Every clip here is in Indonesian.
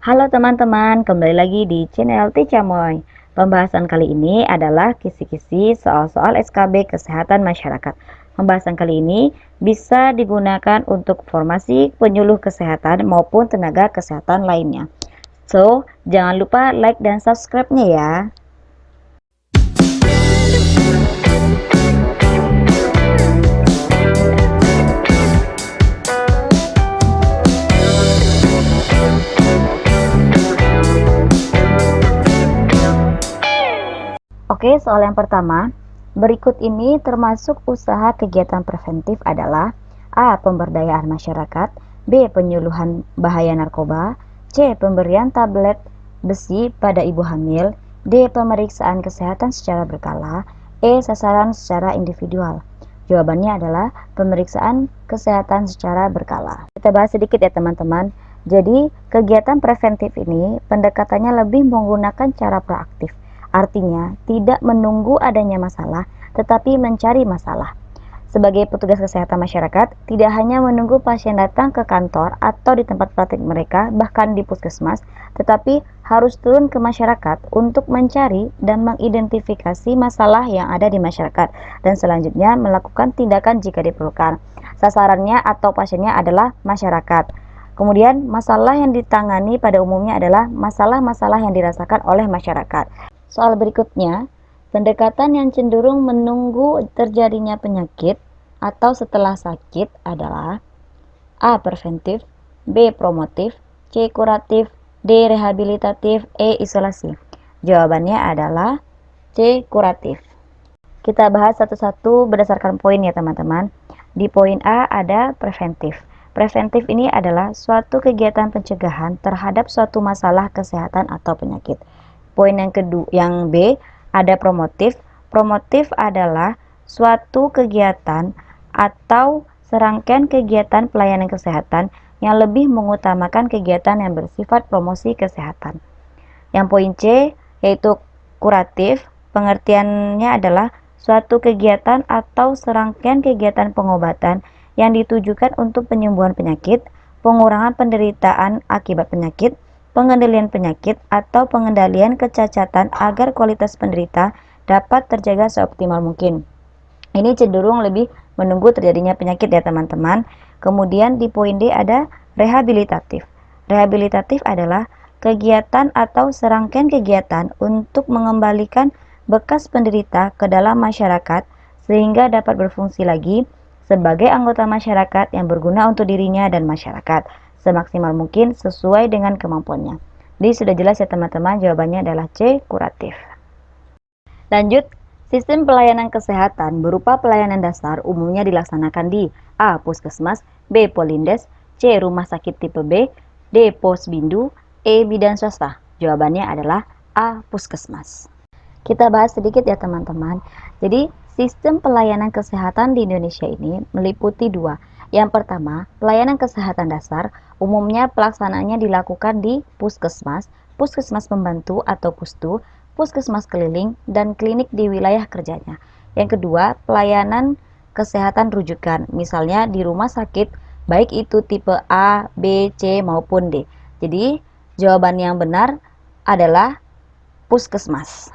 Halo teman-teman, kembali lagi di channel Ticamoy. Pembahasan kali ini adalah kisi-kisi soal-soal SKB Kesehatan Masyarakat. Pembahasan kali ini bisa digunakan untuk formasi penyuluh kesehatan maupun tenaga kesehatan lainnya. So, jangan lupa like dan subscribe-nya ya. Oke, soal yang pertama. Berikut ini termasuk usaha kegiatan preventif adalah A. Pemberdayaan masyarakat, B. Penyuluhan bahaya narkoba, C. Pemberian tablet besi pada ibu hamil, D. Pemeriksaan kesehatan secara berkala, E. Sasaran secara individual. Jawabannya adalah pemeriksaan kesehatan secara berkala. Kita bahas sedikit ya teman-teman. Jadi, kegiatan preventif ini pendekatannya lebih menggunakan cara proaktif. Artinya, tidak menunggu adanya masalah, tetapi mencari masalah. Sebagai petugas kesehatan masyarakat, tidak hanya menunggu pasien datang ke kantor atau di tempat praktik mereka, bahkan di puskesmas, tetapi harus turun ke masyarakat untuk mencari dan mengidentifikasi masalah yang ada di masyarakat, dan selanjutnya melakukan tindakan jika diperlukan. Sasarannya atau pasiennya adalah masyarakat. Kemudian, masalah yang ditangani pada umumnya adalah masalah-masalah yang dirasakan oleh masyarakat. Soal berikutnya, pendekatan yang cenderung menunggu terjadinya penyakit atau setelah sakit adalah A. Preventif, B. Promotif, C. Kuratif, D. Rehabilitatif, E. Isolasi. Jawabannya adalah C. Kuratif. Kita bahas satu-satu berdasarkan poin ya teman-teman. Di poin A ada preventif. Preventif ini adalah suatu kegiatan pencegahan terhadap suatu masalah kesehatan atau penyakit. Poin yang kedua, yang B, ada promotif. Promotif adalah suatu kegiatan atau serangkaian kegiatan pelayanan kesehatan yang lebih mengutamakan kegiatan yang bersifat promosi kesehatan. Yang poin C, yaitu kuratif. Pengertiannya adalah suatu kegiatan atau serangkaian kegiatan pengobatan yang ditujukan untuk penyembuhan penyakit, pengurangan penderitaan akibat penyakit, pengendalian penyakit, atau pengendalian kecacatan agar kualitas penderita dapat terjaga seoptimal mungkin. Ini cenderung lebih menunggu terjadinya penyakit ya teman-teman. Kemudian di poin D ada rehabilitatif. Rehabilitatif adalah kegiatan atau serangkaian kegiatan untuk mengembalikan bekas penderita ke dalam masyarakat sehingga dapat berfungsi lagi sebagai anggota masyarakat yang berguna untuk dirinya dan masyarakat semaksimal mungkin sesuai dengan kemampuannya. Jadi sudah jelas ya teman-teman, jawabannya adalah C, kuratif. Lanjut, sistem pelayanan kesehatan berupa pelayanan dasar umumnya dilaksanakan di A. Puskesmas, B. Polindes, C. Rumah sakit tipe B, D. Posbindu, E. Bidan swasta. Jawabannya adalah A. Puskesmas. Kita bahas sedikit ya teman-teman. Jadi, sistem pelayanan kesehatan di Indonesia ini meliputi dua. Yang pertama, pelayanan kesehatan dasar umumnya pelaksanaannya dilakukan di puskesmas, puskesmas pembantu atau pustu, puskesmas keliling, dan klinik di wilayah kerjanya. Yang kedua, pelayanan kesehatan rujukan, misalnya di rumah sakit, baik itu tipe A, B, C, maupun D. Jadi, jawaban yang benar adalah puskesmas.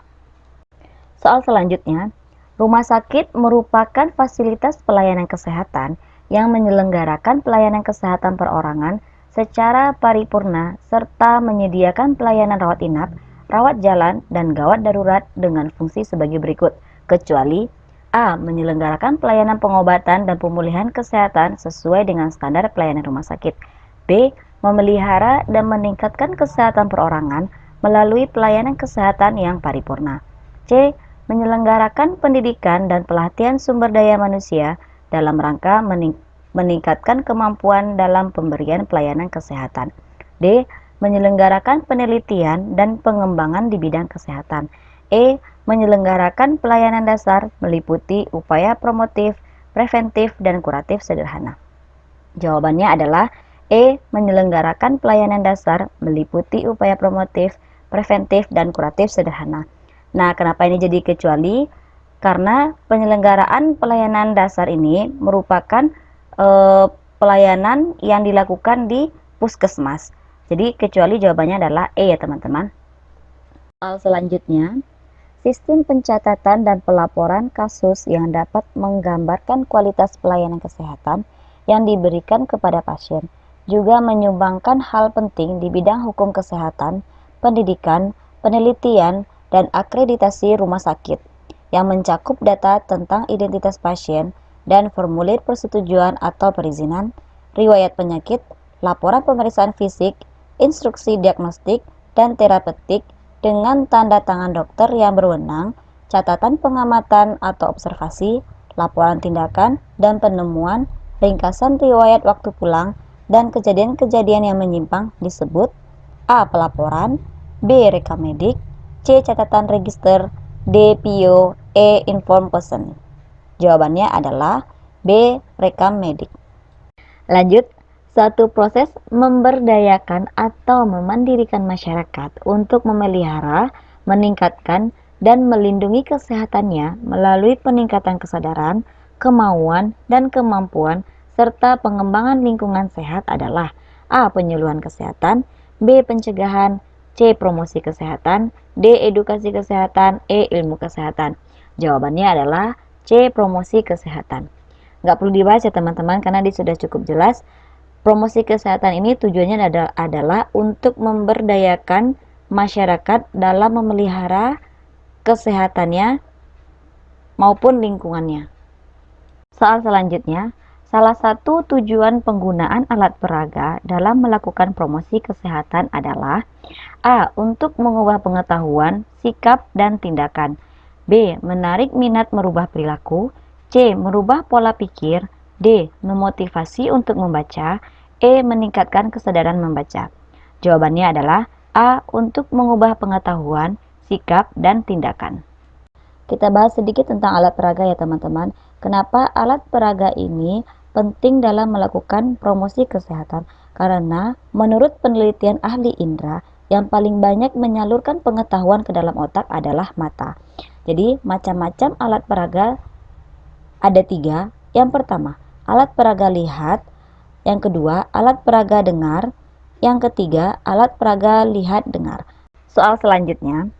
Soal selanjutnya, rumah sakit merupakan fasilitas pelayanan kesehatan yang menyelenggarakan pelayanan kesehatan perorangan secara paripurna serta menyediakan pelayanan rawat inap, rawat jalan, dan gawat darurat dengan fungsi sebagai berikut, kecuali A. Menyelenggarakan pelayanan pengobatan dan pemulihan kesehatan sesuai dengan standar pelayanan rumah sakit, B. Memelihara dan meningkatkan kesehatan perorangan melalui pelayanan kesehatan yang paripurna, C. Menyelenggarakan pendidikan dan pelatihan sumber daya manusia dalam rangka meningkatkan kemampuan dalam pemberian pelayanan kesehatan, D. Menyelenggarakan penelitian dan pengembangan di bidang kesehatan, E. Menyelenggarakan pelayanan dasar meliputi upaya promotif, preventif, dan kuratif sederhana. Jawabannya adalah E. Menyelenggarakan pelayanan dasar meliputi upaya promotif, preventif, dan kuratif sederhana. Nah, kenapa ini jadi kecuali? Karena penyelenggaraan pelayanan dasar ini merupakan pelayanan yang dilakukan di puskesmas. Jadi kecuali jawabannya adalah E ya teman-teman. Soal selanjutnya, sistem pencatatan dan pelaporan kasus yang dapat menggambarkan kualitas pelayanan kesehatan yang diberikan kepada pasien, juga menyumbangkan hal penting di bidang hukum kesehatan, pendidikan, penelitian, dan akreditasi rumah sakit, yang mencakup data tentang identitas pasien dan formulir persetujuan atau perizinan, riwayat penyakit, laporan pemeriksaan fisik, instruksi diagnostik dan terapeutik, dengan tanda tangan dokter yang berwenang, catatan pengamatan atau observasi, laporan tindakan dan penemuan, ringkasan riwayat waktu pulang, dan kejadian-kejadian yang menyimpang disebut A. Pelaporan, B. Rekam medik, C. Catatan register, D. PIO, E. Inform person. Jawabannya adalah B. Rekam medik. Lanjut, suatu proses memberdayakan atau memandirikan masyarakat untuk memelihara, meningkatkan, dan melindungi kesehatannya melalui peningkatan kesadaran, kemauan, dan kemampuan, serta pengembangan lingkungan sehat adalah A. Penyuluhan kesehatan, B. Pencegahan, C. Promosi kesehatan, D. Edukasi kesehatan, E. Ilmu kesehatan. Jawabannya adalah C. Promosi kesehatan. Nggak perlu dibaca teman-teman karena dia sudah cukup jelas. Promosi kesehatan ini tujuannya adalah untuk memberdayakan masyarakat dalam memelihara kesehatannya maupun lingkungannya. Soal selanjutnya, salah satu tujuan penggunaan alat peraga dalam melakukan promosi kesehatan adalah A. Untuk mengubah pengetahuan, sikap, dan tindakan, B. Menarik minat merubah perilaku, C. Merubah pola pikir, D. Memotivasi untuk membaca, E. Meningkatkan kesadaran membaca. Jawabannya adalah A. Untuk mengubah pengetahuan, sikap, dan tindakan. Kita bahas sedikit tentang alat peraga ya teman-teman. Kenapa alat peraga ini penting dalam melakukan promosi kesehatan? Karena menurut penelitian ahli indera, yang paling banyak menyalurkan pengetahuan ke dalam otak adalah mata. Jadi macam-macam alat peraga ada 3. Yang pertama, alat peraga lihat. Yang kedua, alat peraga dengar. Yang ketiga, alat peraga lihat dengar. Soal selanjutnya,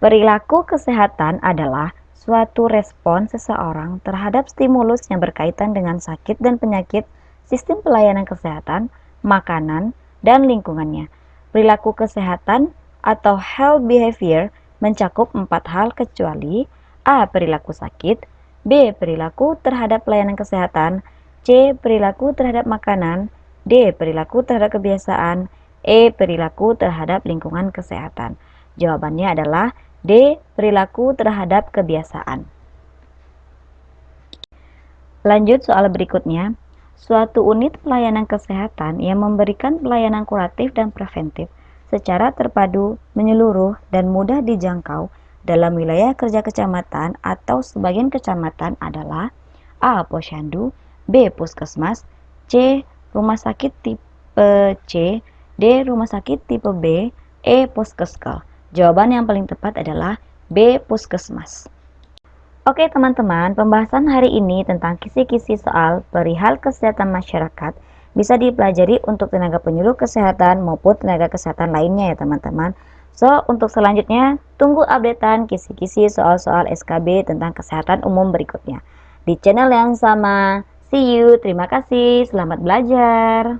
perilaku kesehatan adalah suatu respon seseorang terhadap stimulus yang berkaitan dengan sakit dan penyakit, sistem pelayanan kesehatan, makanan, dan lingkungannya. Perilaku kesehatan atau health behavior mencakup 4 hal kecuali A. Perilaku sakit, B. Perilaku terhadap pelayanan kesehatan, C. Perilaku terhadap makanan, D. Perilaku terhadap kebiasaan, E. Perilaku terhadap lingkungan kesehatan. Jawabannya adalah D. Perilaku terhadap kebiasaan. Lanjut soal berikutnya. Suatu unit pelayanan kesehatan yang memberikan pelayanan kuratif dan preventif secara terpadu, menyeluruh, dan mudah dijangkau dalam wilayah kerja kecamatan atau sebagian kecamatan adalah A. Posyandu, B. Puskesmas, C. Rumah sakit tipe C, D. Rumah sakit tipe B, E. Puskeskel. Jawaban yang paling tepat adalah B. Puskesmas. Oke teman-teman, pembahasan hari ini tentang kisi-kisi soal perihal kesehatan masyarakat bisa dipelajari untuk tenaga penyuluh kesehatan maupun tenaga kesehatan lainnya ya teman-teman. So, untuk selanjutnya, tunggu updatean kisi-kisi soal-soal SKB tentang kesehatan umum berikutnya di channel yang sama. See you, terima kasih, selamat belajar.